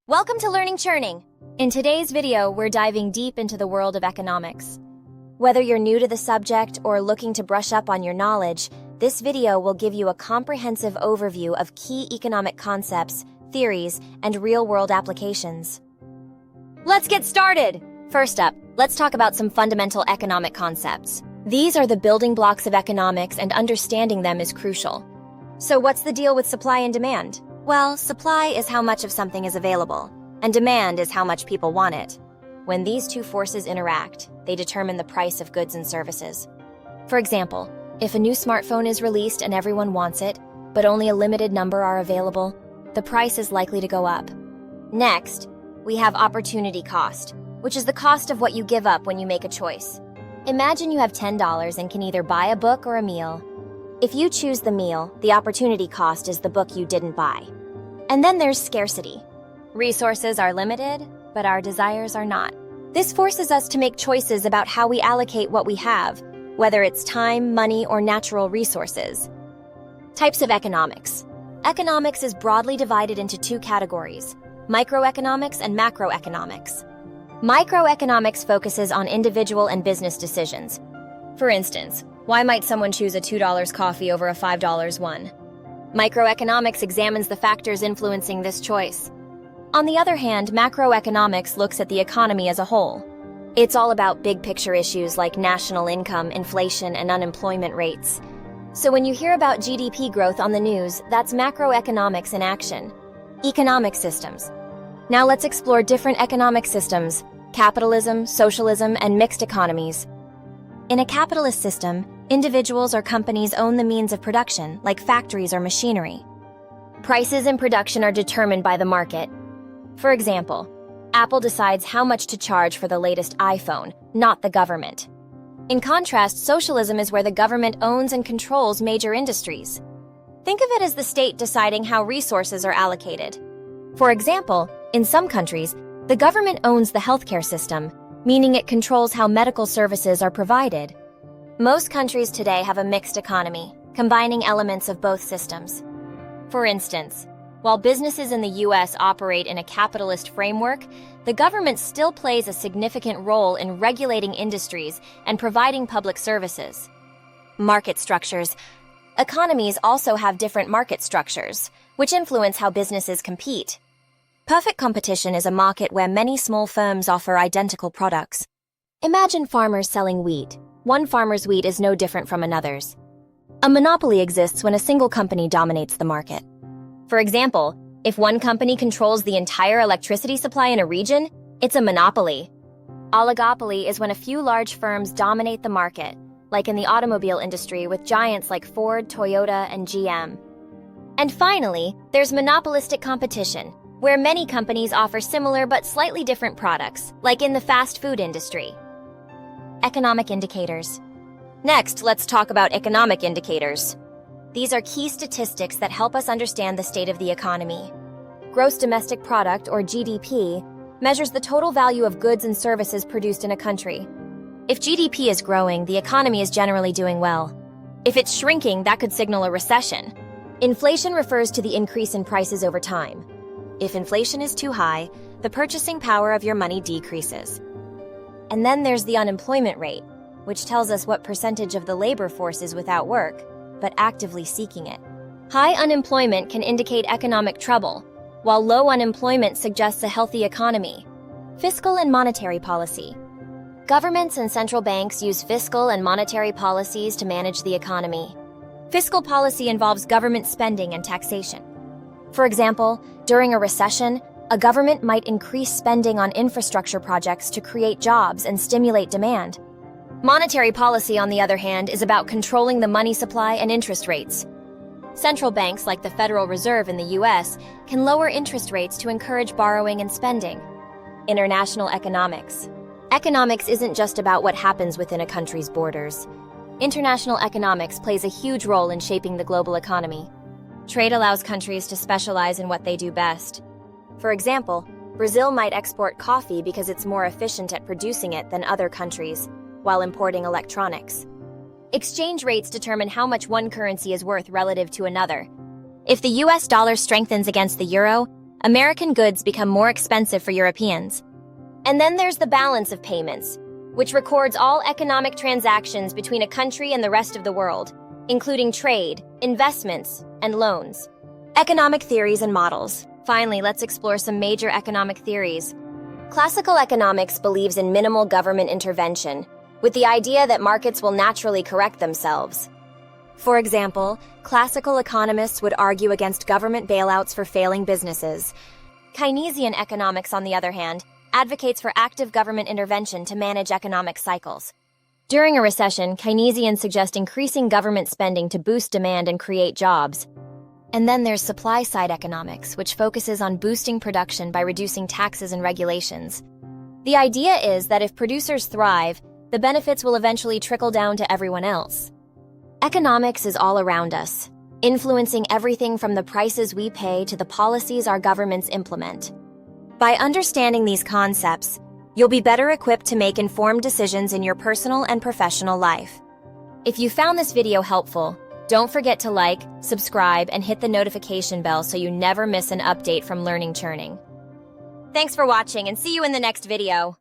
Welcome to Learning Churning. In today's video, we're diving deep into the world of economics. Whether you're new to the subject or looking to brush up on your knowledge, this video will give you a comprehensive overview of key economic concepts, theories, and real-world applications. Let's get started! First up, let's talk about some fundamental economic concepts. These are the building blocks of economics, and understanding them is crucial. So what's the deal with supply and demand? Well, supply is how much of something is available, and demand is how much people want it. When these two forces interact, they determine the price of goods and services. For example, if a new smartphone is released and everyone wants it, but only a limited number are available, the price is likely to go up. Next, we have opportunity cost, which is the cost of what you give up when you make a choice. Imagine you have $10 and can either buy a book or a meal. If you choose the meal, the opportunity cost is the book you didn't buy. And then there's scarcity. Resources are limited, but our desires are not. This forces us to make choices about how we allocate what we have, whether it's time, money, or natural resources. Types of economics. Economics is broadly divided into two categories: microeconomics and macroeconomics. Microeconomics focuses on individual and business decisions. For instance, why might someone choose a $2 coffee over a $5 one? Microeconomics examines the factors influencing this choice. On the other hand, macroeconomics looks at the economy as a whole. It's all about big picture issues like national income, inflation, and unemployment rates. So when you hear about GDP growth on the news, that's macroeconomics in action. Economic systems. Now let's explore different economic systems: capitalism, socialism, and mixed economies. In a capitalist system, individuals or companies own the means of production, like factories or machinery. Prices in production are determined by the market. For example, Apple decides how much to charge for the latest iPhone, not the government. In contrast, socialism is where the government owns and controls major industries. Think of it as the state deciding how resources are allocated. For example, in some countries, the government owns the healthcare system, meaning it controls how medical services are provided. Most countries today have a mixed economy, combining elements of both systems. For instance, while businesses in the US operate in a capitalist framework, the government still plays a significant role in regulating industries and providing public services. Market structures. Economies also have different market structures, which influence how businesses compete. Perfect competition is a market where many small firms offer identical products. Imagine farmers selling wheat. One farmer's wheat is no different from another's. A monopoly exists when a single company dominates the market. For example, if one company controls the entire electricity supply in a region, it's a monopoly. Oligopoly is when a few large firms dominate the market, like in the automobile industry with giants like Ford, Toyota, and GM. And finally, there's monopolistic competition, where many companies offer similar but slightly different products, like in the fast food industry. Economic indicators. Next, let's talk about economic indicators. These are key statistics that help us understand the state of the economy. Gross domestic product, or GDP, measures the total value of goods and services produced in a country. If GDP is growing, the economy is generally doing well. If it's shrinking, that could signal a recession. Inflation refers to the increase in prices over time. If inflation is too high, the purchasing power of your money decreases. And then there's the unemployment rate, which tells us what percentage of the labor force is without work, but actively seeking it. High unemployment can indicate economic trouble, while low unemployment suggests a healthy economy. Fiscal and monetary policy. Governments and central banks use fiscal and monetary policies to manage the economy. Fiscal policy involves government spending and taxation. For example, during a recession, a government might increase spending on infrastructure projects to create jobs and stimulate demand. Monetary policy, on the other hand, is about controlling the money supply and interest rates. Central banks, like the Federal Reserve in the US, can lower interest rates to encourage borrowing and spending. International economics. Economics isn't just about what happens within a country's borders. International economics plays a huge role in shaping the global economy. Trade allows countries to specialize in what they do best. For example, Brazil might export coffee because it's more efficient at producing it than other countries, while importing electronics. Exchange rates determine how much one currency is worth relative to another. If the US dollar strengthens against the euro, American goods become more expensive for Europeans. And then there's the balance of payments, which records all economic transactions between a country and the rest of the world, including trade, investments, and loans. Economic theories and models. Finally, let's explore some major economic theories. Classical economics believes in minimal government intervention, with the idea that markets will naturally correct themselves. For example, classical economists would argue against government bailouts for failing businesses. Keynesian economics, on the other hand, advocates for active government intervention to manage economic cycles. During a recession, Keynesians suggest increasing government spending to boost demand and create jobs. And then there's supply-side economics, which focuses on boosting production by reducing taxes and regulations. The idea is that if producers thrive, the benefits will eventually trickle down to everyone else. Economics is all around us, influencing everything from the prices we pay to the policies our governments implement. By understanding these concepts, you'll be better equipped to make informed decisions in your personal and professional life. If you found this video helpful, don't forget to like, subscribe, and hit the notification bell so you never miss an update from Learning Churning. Thanks for watching, and see you in the next video.